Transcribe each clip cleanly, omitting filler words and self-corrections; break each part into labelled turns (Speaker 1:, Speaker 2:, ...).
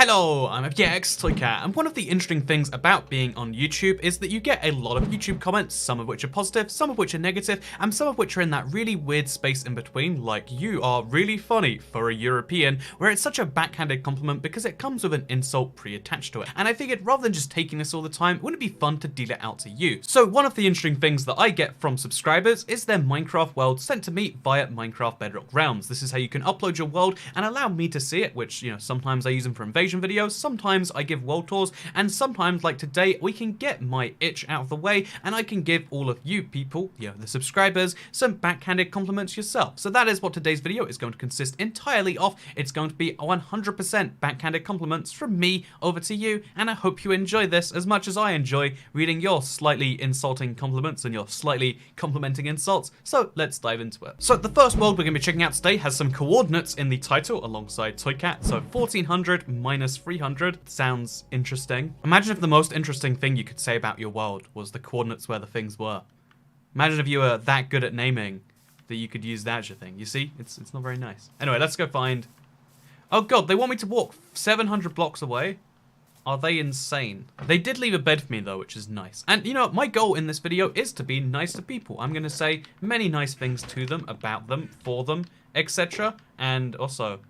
Speaker 1: Hello, I'm FTX and one of the interesting things about being on YouTube is that you get a lot of YouTube comments, some of which are positive, some of which are negative, and some of which are in that really weird space in between, like you are really funny for a European, where it's such a backhanded compliment because it comes with an insult pre-attached to it. And I figured rather than just taking this all the time, wouldn't it be fun to deal it out to you? So one of the interesting things that I get from subscribers is their Minecraft world sent to me via Minecraft Bedrock Realms. This is how you can upload your world and allow me to see it, which, you know, sometimes I use them for invasion videos, sometimes I give world tours, and sometimes, like today, we can get my itch out of the way and I can give all of you people, you know, the subscribers, some backhanded compliments yourself. So that is what today's video is going to consist entirely of. It's going to be 100% backhanded compliments from me over to you, and I hope you enjoy this as much as I enjoy reading your slightly insulting compliments and your slightly complimenting insults. So let's dive into it. So the first world we're going to be checking out today has some coordinates in the title alongside Toycat. So 1400 minus 300 sounds interesting. Imagine if the most interesting thing you could say about your world was the coordinates where the things were. Imagine if you were that good at naming that you could use that as your thing. You see? It's not very nice. Anyway, let's go find... Oh god, they want me to walk 700 blocks away? Are they insane? They did leave a bed for me though, which is nice. And you know, my goal in this video is to be nice to people. I'm going to say many nice things to them, about them, for them, etc. And also...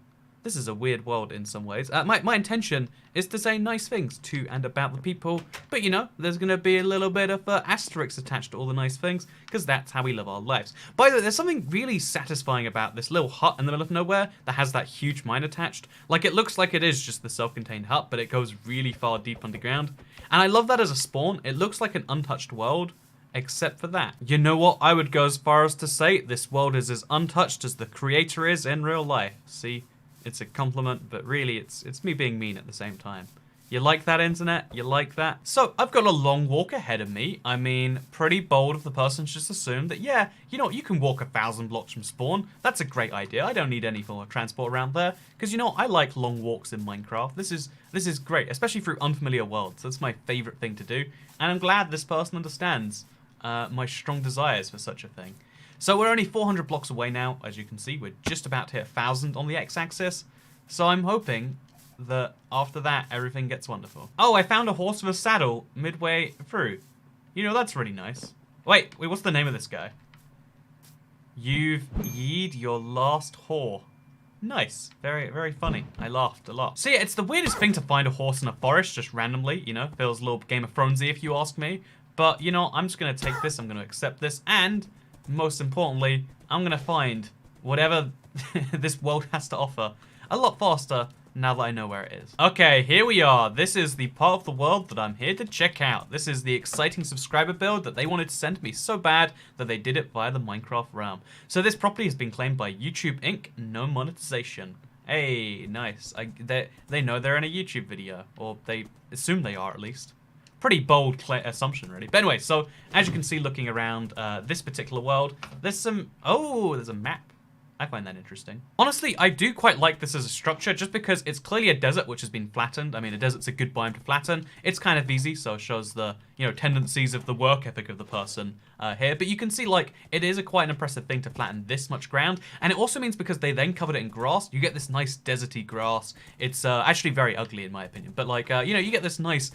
Speaker 1: this is a weird world in some ways. My intention is to say nice things to and about the people, but you know, there's going to be a little bit of asterisks attached to all the nice things, because that's how we live our lives. By the way, there's something really satisfying about this little hut in the middle of nowhere that has that huge mine attached. Like, it looks like it is just the self-contained hut, but it goes really far deep underground. And I love that as a spawn. It looks like an untouched world, except for that. You know what? I would go as far as to say this world is as untouched as the creator is in real life. See? It's a compliment, but really it's me being mean at the same time. You like that, internet? You like that? So, I've got a long walk ahead of me. I mean, pretty bold of the person to just assume that, yeah, you know, you can walk 1,000 blocks from spawn. That's a great idea. I don't need any form of transport around there. Because, you know, I like long walks in Minecraft. This is great, especially through unfamiliar worlds. That's my favorite thing to do. And I'm glad this person understands my strong desires for such a thing. So we're only 400 blocks away now. As you can see, we're just about to hit 1,000 on the x-axis. So I'm hoping that after that, everything gets wonderful. Oh, I found a horse with a saddle midway through. You know, that's really nice. Wait, what's the name of this guy? You've yeed your last whore. Nice. Very, very funny. I laughed a lot. So yeah, it's the weirdest thing to find a horse in a forest just randomly, you know. Feels a little Game of Thronesy if you ask me. But, you know, I'm just going to take this, I'm going to accept this, and... most importantly, I'm going to find whatever this world has to offer a lot faster now that I know where it is. Okay, here we are. This is the part of the world that I'm here to check out. This is the exciting subscriber build that they wanted to send me so bad that they did it via the Minecraft realm. So this property has been claimed by YouTube Inc. No monetization. Hey, nice. They know they're in a YouTube video, or they assume they are at least. Pretty bold assumption, really. But anyway, so as you can see looking around this particular world, there's some... oh, there's a map. I find that interesting. Honestly, I do quite like this as a structure just because it's clearly a desert which has been flattened. I mean, a desert's a good biome to flatten. It's kind of easy, so it shows the, you know, tendencies of the work ethic of the person here. But you can see, like, it is quite an impressive thing to flatten this much ground. And it also means because they then covered it in grass, you get this nice deserty grass. It's actually very ugly in my opinion. But, like, you know, you get this nice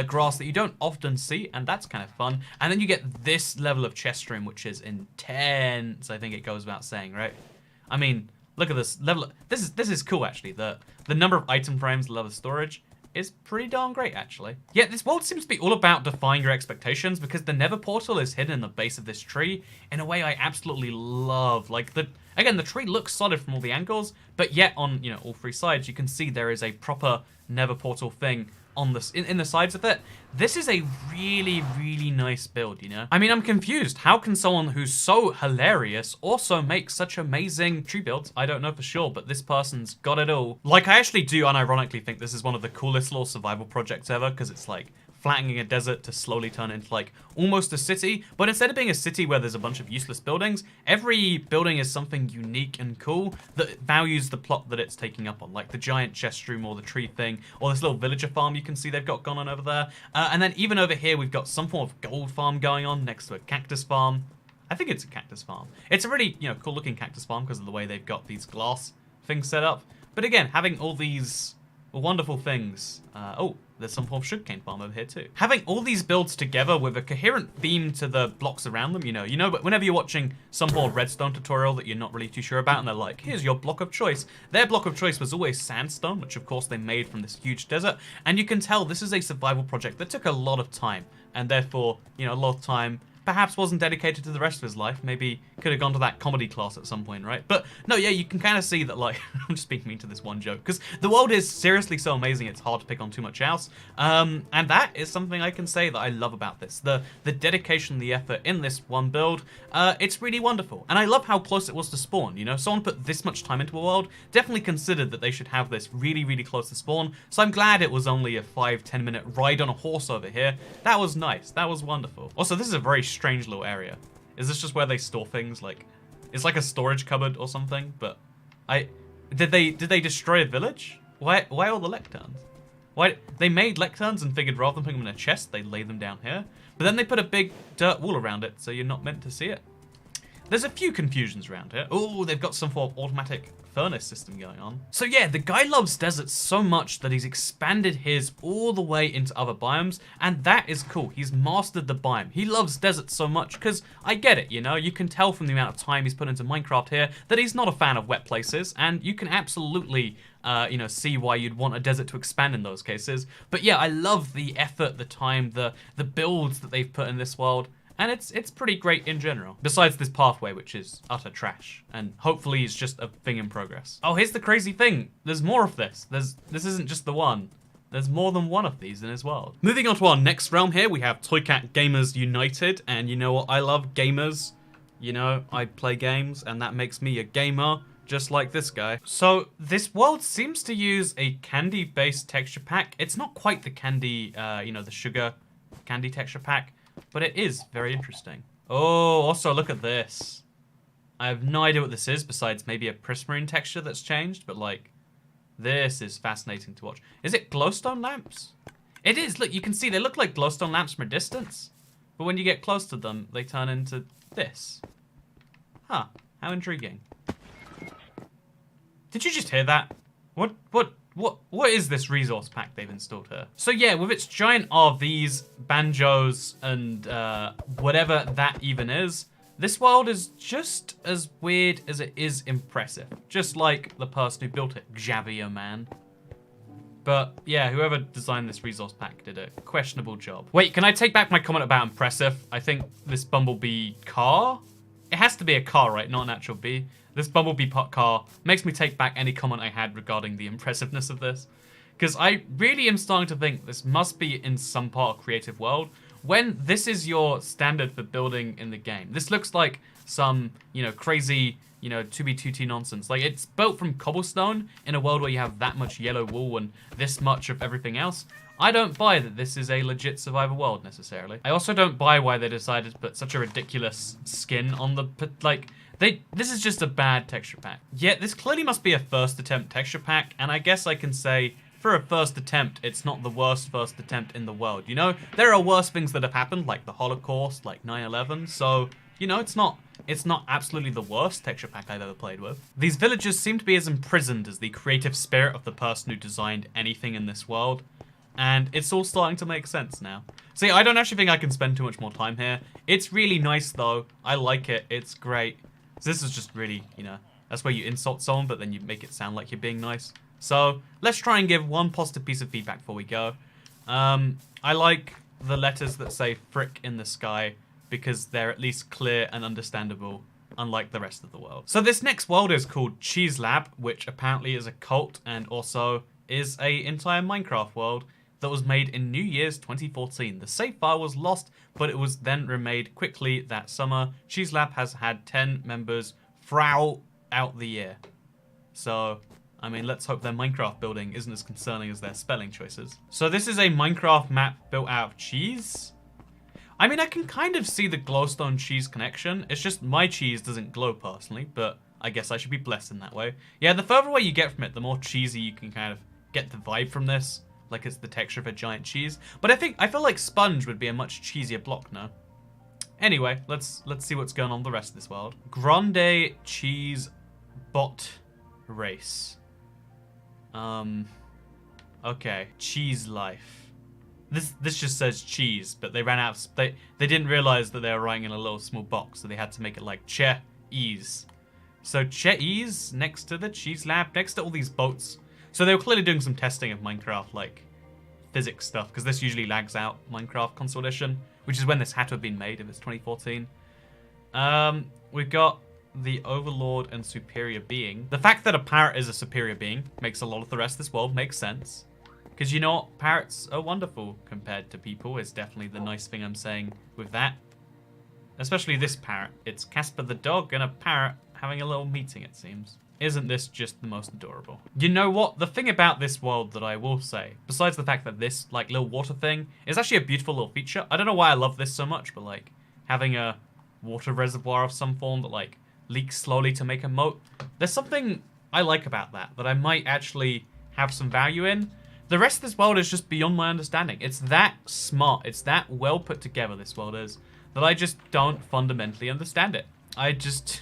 Speaker 1: grass that you don't often see, and that's kind of fun. And then you get this level of chest room, which is intense, I think it goes without saying, right? I mean, look at this level. This is cool, actually. The number of item frames, the level of storage is pretty darn great, actually. Yeah, this world seems to be all about defying your expectations because the Nether portal is hidden in the base of this tree in a way I absolutely love. Like, again, the tree looks solid from all the angles, but yet on, you know, all three sides, you can see there is a proper Nether portal thing on the in the sides of it. This is a really, really nice build, you know? I mean, I'm confused. How can someone who's so hilarious also make such amazing tree builds? I don't know for sure, but this person's got it all. Like, I actually do unironically think this is one of the coolest little survival projects ever, because it's like flattening a desert to slowly turn into like almost a city, but instead of being a city where there's a bunch of useless buildings, every building is something unique and cool that values the plot that it's taking up on, like the giant chest room or the tree thing, or this little villager farm you can see they've got going on over there. And then even over here, we've got some form of gold farm going on next to a cactus farm. I think it's a cactus farm. It's a really, you know, cool looking cactus farm because of the way they've got these glass things set up. But again, having all these wonderful things. Oh, there's some form of sugarcane farm over here too. Having all these builds together with a coherent theme to the blocks around them, you know, but whenever you're watching some form of redstone tutorial that you're not really too sure about, and they're like, here's your block of choice. Their block of choice was always sandstone, which of course they made from this huge desert, and you can tell this is a survival project that took a lot of time, and therefore, you know, a lot of time perhaps wasn't dedicated to the rest of his life. Maybe could have gone to that comedy class at some point, right? But no, yeah, you can kind of see that, like, I'm just being mean to this one joke, because the world is seriously so amazing it's hard to pick on too much else. And that is something I can say that I love about this. The dedication, the effort in this one build, it's really wonderful. And I love how close it was to spawn, you know? Someone put this much time into a world, definitely considered that they should have this really, really close to spawn. So I'm glad it was only a 5-10 minute ride on a horse over here. That was nice. That was wonderful. Also, this is a very strange little area. Is this just where they store things? Like, it's like a storage cupboard or something. But did they destroy a village? Why all the lecterns? Why they made lecterns and figured rather than putting them in a chest, they lay them down here. But then they put a big dirt wall around it, so you're not meant to see it. There's a few confusions around here. Oh, they've got some form of automatic furnace system going on. So yeah, the guy loves deserts so much that he's expanded his all the way into other biomes, and that is cool. He's mastered the biome. He loves deserts so much, because I get it, you know? You can tell from the amount of time he's put into Minecraft here that he's not a fan of wet places, and you can absolutely you know, see why you'd want a desert to expand in those cases. But yeah, I love the effort, the time, the builds that they've put in this world. And it's pretty great in general. Besides this pathway, which is utter trash. And hopefully it's just a thing in progress. Oh, here's the crazy thing. There's more of this. This isn't just the one. There's more than one of these in his world. Moving on to our next realm here, we have Toycat Gamers United. And you know what? I love gamers. You know, I play games, and that makes me a gamer, just like this guy. So this world seems to use a candy-based texture pack. It's not quite the candy, you know, the sugar candy texture pack. But it is very interesting. Oh, also look at this. I have no idea what this is besides maybe a prismarine texture that's changed, but like, this is fascinating to watch. Is it glowstone lamps? It is, look, you can see they look like glowstone lamps from a distance. But when you get close to them, they turn into this. Huh, how intriguing. Did you just hear that? What is this resource pack they've installed here? So yeah, with its giant RVs, banjos, and whatever that even is, this world is just as weird as it is impressive. Just like the person who built it, Xavier Man. But yeah, whoever designed this resource pack did a questionable job. Wait, can I take back my comment about impressive? I think this bumblebee car? It has to be a car, right? Not an actual bee. This bumblebee car makes me take back any comment I had regarding the impressiveness of this. Because I really am starting to think this must be in some part of creative world when this is your standard for building in the game. This looks like some, you know, crazy, you know, 2B2T nonsense. Like, it's built from cobblestone in a world where you have that much yellow wool and this much of everything else. I don't buy that this is a legit survival world, necessarily. I also don't buy why they decided to put such a ridiculous skin on the, like, this is just a bad texture pack. Yet, this clearly must be a first attempt texture pack, and I guess I can say, for a first attempt, it's not the worst first attempt in the world, you know? There are worse things that have happened, like the Holocaust, like 9/11, so, you know, it's not absolutely the worst texture pack I've ever played with. These villagers seem to be as imprisoned as the creative spirit of the person who designed anything in this world. And it's all starting to make sense now. See, I don't actually think I can spend too much more time here. It's really nice, though. I like it. It's great. So this is just really, you know, that's where you insult someone, but then you make it sound like you're being nice. So let's try and give one positive piece of feedback before we go. I like the letters that say frick in the sky because they're at least clear and understandable, unlike the rest of the world. So this next world is called Cheese Lab, which apparently is a cult and also is an entire Minecraft world that was made in New Year's 2014. The save file was lost, but it was then remade quickly that summer. Cheese Lab has had 10 members throughout the year. So, I mean, let's hope their Minecraft building isn't as concerning as their spelling choices. So this is a Minecraft map built out of cheese. I mean, I can kind of see the glowstone cheese connection. It's just my cheese doesn't glow personally, but I guess I should be blessed in that way. Yeah, the further away you get from it, the more cheesy you can kind of get the vibe from this. Like it's the texture of a giant cheese. But I feel like sponge would be a much cheesier block now. Anyway, let's see what's going on with the rest of this world. Grande Cheese Bot Race. Okay, cheese life. This just says cheese, but they ran out of... They didn't realize that they were writing in a little small box, so they had to make it like che-ease. So che-ease next to the cheese lab, next to all these boats. So they were clearly doing some testing of Minecraft, like, physics stuff, because this usually lags out Minecraft console edition, which is when this had to have been made if it's 2014. We've got the Overlord and Superior Being. The fact that a parrot is a superior being makes a lot of the rest of this world make sense. Because you know what? Parrots are wonderful compared to people is definitely the nice thing I'm saying with that. Especially this parrot. It's Casper the dog and a parrot having a little meeting, it seems. Isn't this just the most adorable? You know what? The thing about this world that I will say, besides the fact that this, like, little water thing is actually a beautiful little feature. I don't know why I love this so much, but, like, having a water reservoir of some form that, like, leaks slowly to make a moat. There's something I like about that I might actually have some value in. The rest of this world is just beyond my understanding. It's that smart, it's that well put together, this world is, that I just don't fundamentally understand it. I just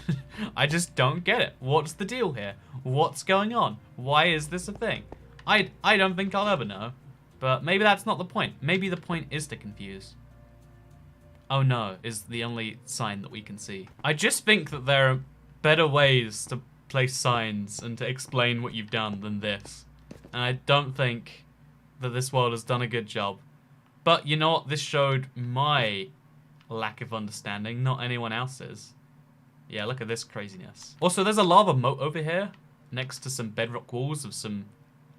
Speaker 1: don't get it. What's the deal here? What's going on? Why is this a thing? I don't think I'll ever know. But maybe that's not the point. Maybe the point is to confuse. Oh no, is the only sign that we can see. I just think that there are better ways to place signs and to explain what you've done than this. And I don't think that this world has done a good job. But you know what? This showed my lack of understanding, not anyone else's. Yeah, look at this craziness. Also, there's a lava moat over here, next to some bedrock walls of some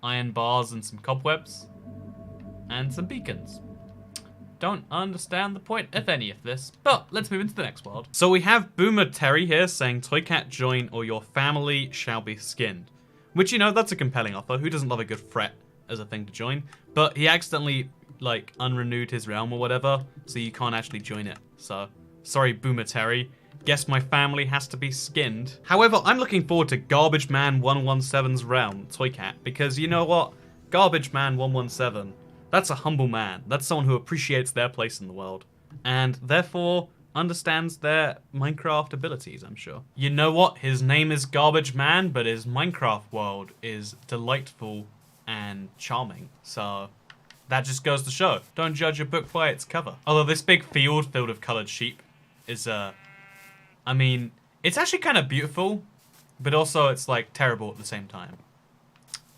Speaker 1: iron bars and some cobwebs. And some beacons. Don't understand the point of any of this, but let's move into the next world. So we have Boomer Terry here saying, Toycat join or your family shall be skinned. Which, you know, that's a compelling offer. Who doesn't love a good threat as a thing to join? But he accidentally, like, unrenewed his realm or whatever, so you can't actually join it. So, sorry, Boomer Terry. Guess my family has to be skinned. However, I'm looking forward to Garbage Man 117's realm, Toycat, because you know what? Garbage Man 117, that's a humble man. That's someone who appreciates their place in the world. And therefore understands their Minecraft abilities, I'm sure. You know what? His name is Garbage Man, but his Minecraft world is delightful and charming. So that just goes to show. Don't judge a book by its cover. Although this big field filled with colored sheep is, I mean, it's actually kind of beautiful, but also it's like terrible at the same time.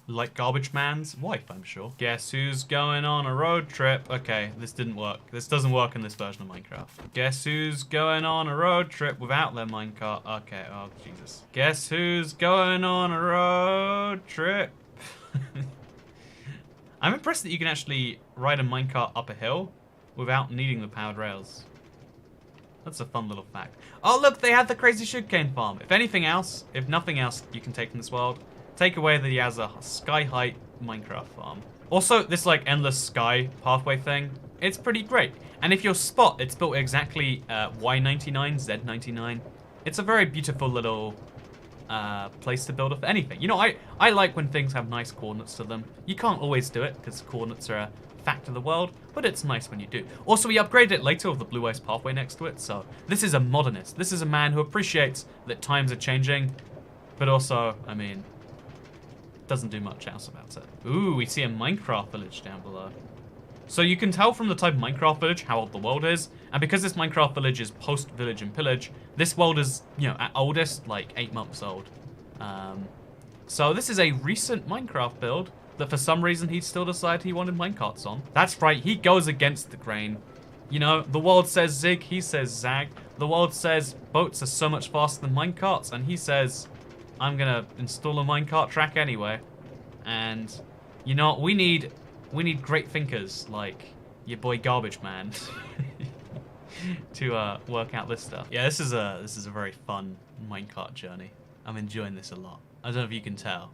Speaker 1: Like Garbage Man's wife, I'm sure. Guess who's going on a road trip? Okay, this didn't work. This doesn't work in this version of Minecraft. Guess who's going on a road trip without their minecart? Okay, oh Jesus. Guess who's going on a road trip? I'm impressed that you can actually ride a minecart up a hill without needing the powered rails. That's a fun little fact. Oh look, they had the crazy sugarcane farm. If anything else, if nothing else you can take from this world, take away that he has a sky-height Minecraft farm. Also, this like endless sky pathway thing, it's pretty great. And if your spot, it's built exactly Y99, Z99. It's a very beautiful little place to build up anything. You know, I like when things have nice coordinates to them. You can't always do it because coordinates are a fact of the world, but it's nice when you do. Also, we upgraded it later with the blue ice pathway next to it, so this is a modernist. This is a man who appreciates that times are changing, but also, I mean, doesn't do much else about it. Ooh, we see a Minecraft village down below. So you can tell from the type of Minecraft village how old the world is, and because this Minecraft village is post-village and pillage, this world is, you know, at oldest, like 8 months old. So this is a recent Minecraft build that for some reason he still decided he wanted minecarts on. That's right, he goes against the grain. You know, the world says zig, he says zag. The world says boats are so much faster than minecarts, and he says, I'm gonna install a minecart track anyway. And, you know, we need great thinkers like your boy Garbage Man to work out this stuff. Yeah, this is a very fun minecart journey. I'm enjoying this a lot. I don't know if you can tell,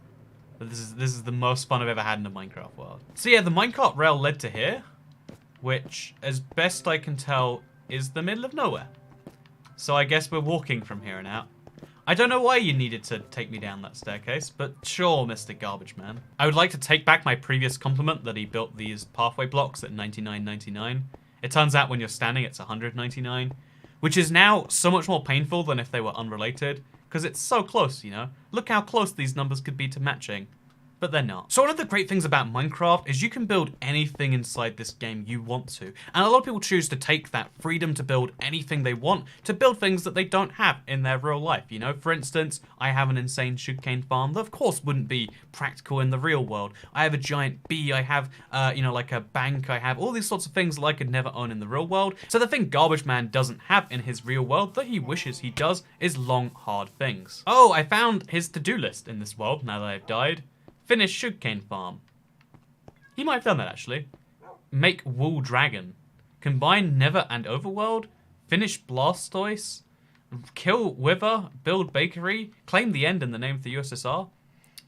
Speaker 1: but this is the most fun I've ever had in a Minecraft world. So yeah, the minecart rail led to here, which, as best I can tell, is the middle of nowhere. So I guess we're walking from here on out. I don't know why you needed to take me down that staircase, but sure, Mr. Garbage Man. I would like to take back my previous compliment that he built these pathway blocks at 99.99. It turns out when you're standing, it's 199, which is now so much more painful than if they were unrelated, because it's so close, you know? Look how close these numbers could be to matching. but they're not. So one of the great things about Minecraft is you can build anything inside this game you want to. And a lot of people choose to take that freedom to build anything they want, to build things that they don't have in their real life. You know, for instance, I have an insane sugarcane farm that of course wouldn't be practical in the real world. I have a giant bee, I have, you know, like a bank, I have all these sorts of things that I could never own in the real world. So the thing Garbage Man doesn't have in his real world that he wishes he does is long, hard things. Oh, I found his to-do list in this world now that I've died. Finish sugarcane farm. He might have done that actually. Make wool dragon. Combine nether and overworld. Finish Blastoise. Kill Wither. Build bakery. Claim the end in the name of the USSR.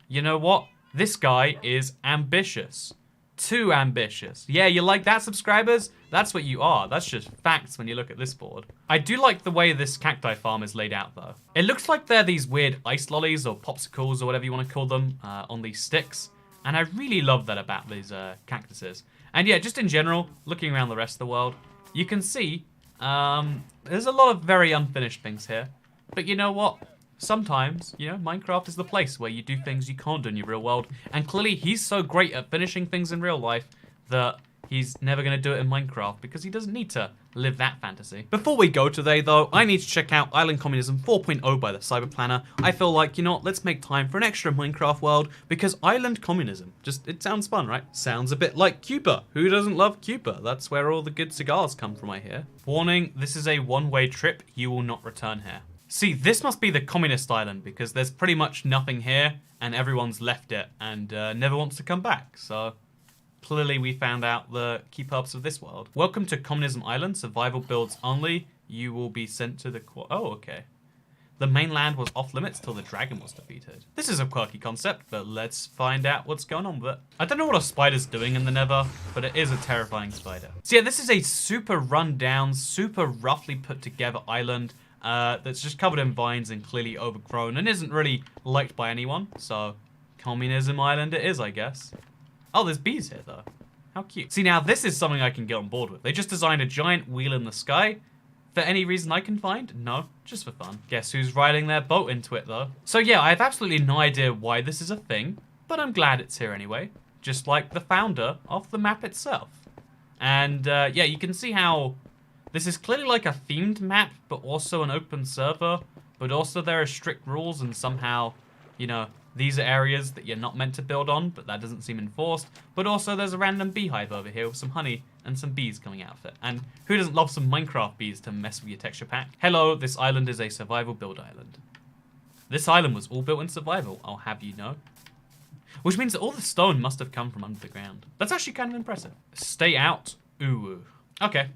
Speaker 1: You know what? This guy is ambitious. Too ambitious. Yeah, you like that, subscribers? That's what you are. That's just facts when you look at this board. I do like the way this cacti farm is laid out, though. It looks like they're these weird ice lollies or popsicles or whatever you want to call them on these sticks. And I really love that about these cactuses. And yeah, just in general, looking around the rest of the world, you can see there's a lot of very unfinished things here. But you know what? Sometimes, you know, Minecraft is the place where you do things you can't do in your real world. And clearly he's so great at finishing things in real life that he's never going to do it in Minecraft because he doesn't need to live that fantasy. Before we go today, though, I need to check out Island Communism 4.0 by the Cyber Planner. I feel like, you know what, let's make time for an extra Minecraft world because Island Communism, it sounds fun, right? Sounds a bit like Cuba. Who doesn't love Cuba? That's where all the good cigars come from, I hear. Warning, this is a one-way trip. You will not return here. See, this must be the communist island because there's pretty much nothing here and everyone's left it and never wants to come back. So clearly we found out the key purpose of this world. Welcome to Communism Island, survival builds only. You will be sent to the oh, okay. The mainland was off limits till the dragon was defeated. This is a quirky concept, but let's find out what's going on with it. I don't know what a spider's doing in the nether, but it is a terrifying spider. So yeah, this is a super run down, super roughly put together island. That's just covered in vines and clearly overgrown and isn't really liked by anyone. So, Communism Island it is, I guess. Oh, there's bees here, though. How cute. See, now this is something I can get on board with. They just designed a giant wheel in the sky. For any reason I can find? No, just for fun. Guess who's riding their boat into it, though? So yeah, I have absolutely no idea why this is a thing, but I'm glad it's here anyway. Just like the founder of the map itself. And yeah, you can see how this is clearly like a themed map, but also an open server. But also there are strict rules and somehow, you know, these are areas that you're not meant to build on, but that doesn't seem enforced. But also there's a random beehive over here with some honey and some bees coming out of it. And who doesn't love some Minecraft bees to mess with your texture pack? Hello, this island is a survival build island. This island was all built in survival, I'll have you know. Which means that all the stone must have come from under the ground. That's actually kind of impressive. Stay out, ooh. Okay.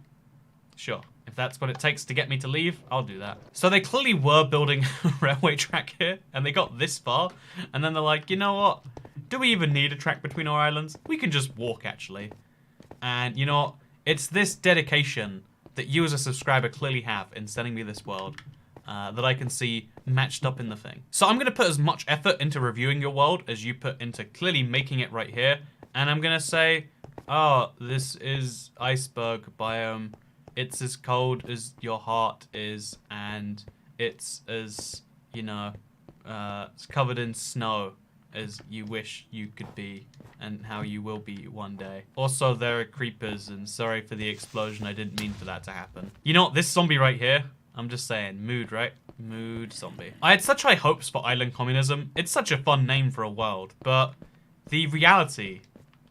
Speaker 1: Sure, if that's what it takes to get me to leave, I'll do that. So they clearly were building a railway track here, and they got this far, and then they're like, you know what? Do we even need a track between our islands? We can just walk, actually. And you know what? It's this dedication that you as a subscriber clearly have in sending me this world that I can see matched up in the thing. So I'm going to put as much effort into reviewing your world as you put into clearly making it right here, and I'm going to say, oh, this is iceberg biome. It's as cold as your heart is, and it's as, you know, it's covered in snow as you wish you could be, and how you will be one day. Also, there are creepers, and sorry for the explosion, I didn't mean for that to happen. You know what, this zombie right here, I'm just saying, mood, right? Mood zombie. I had such high hopes for Island Communism. It's such a fun name for a world, but the reality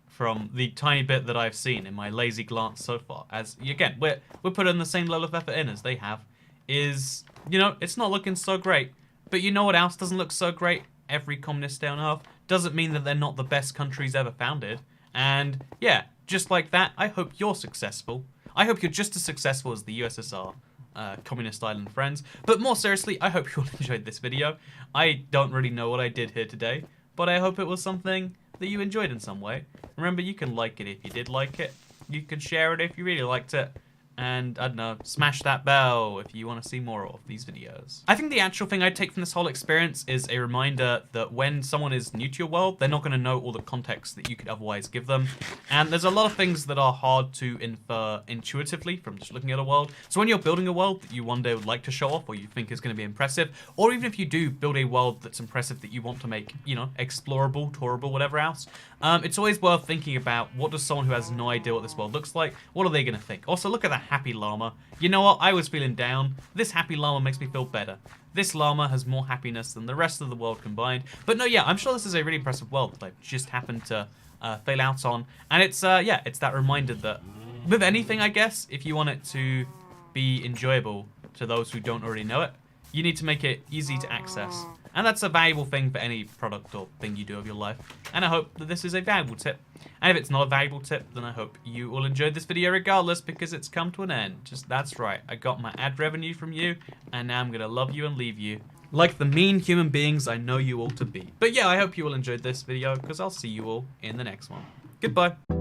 Speaker 1: from the tiny bit that I've seen in my lazy glance so far, as, again, we're putting the same level of effort in as they have, is, you know, it's not looking so great. But you know what else doesn't look so great? Every communist day on Earth. Doesn't mean that they're not the best countries ever founded. And, yeah, just like that, I hope you're successful. I hope you're just as successful as the USSR, Communist Island friends. But more seriously, I hope you all enjoyed this video. I don't really know what I did here today, but I hope it was something that you enjoyed in some way. Remember, you can like it if you did like it. You can share it if you really liked it. and I don't know, smash that bell if you want to see more of these videos. I think the actual thing I'd take from this whole experience is a reminder that when someone is new to your world, they're not going to know all the context that you could otherwise give them. And there's a lot of things that are hard to infer intuitively from just looking at a world. So when you're building a world that you one day would like to show off or you think is going to be impressive, or even if you do build a world that's impressive that you want to make, you know, explorable, tourable, whatever else, it's always worth thinking about, what does someone who has no idea what this world looks like, what are they going to think? Also, look at that happy llama. You know what? I was feeling down. This happy llama makes me feel better. This llama has more happiness than the rest of the world combined. But no, yeah, I'm sure this is a really impressive world that I've just happened to fail out on. And it's, yeah, it's that reminder that with anything, I guess, if you want it to be enjoyable to those who don't already know it, you need to make it easy to access. And that's a valuable thing for any product or thing you do of your life. And I hope that this is a valuable tip. And if it's not a valuable tip, then I hope you will enjoy this video regardless, because it's come to an end. Just, that's right, I got my ad revenue from you, and now I'm gonna love you and leave you like the mean human beings I know you all to be. But yeah, I hope you all enjoyed this video, because I'll see you all in the next one. Goodbye.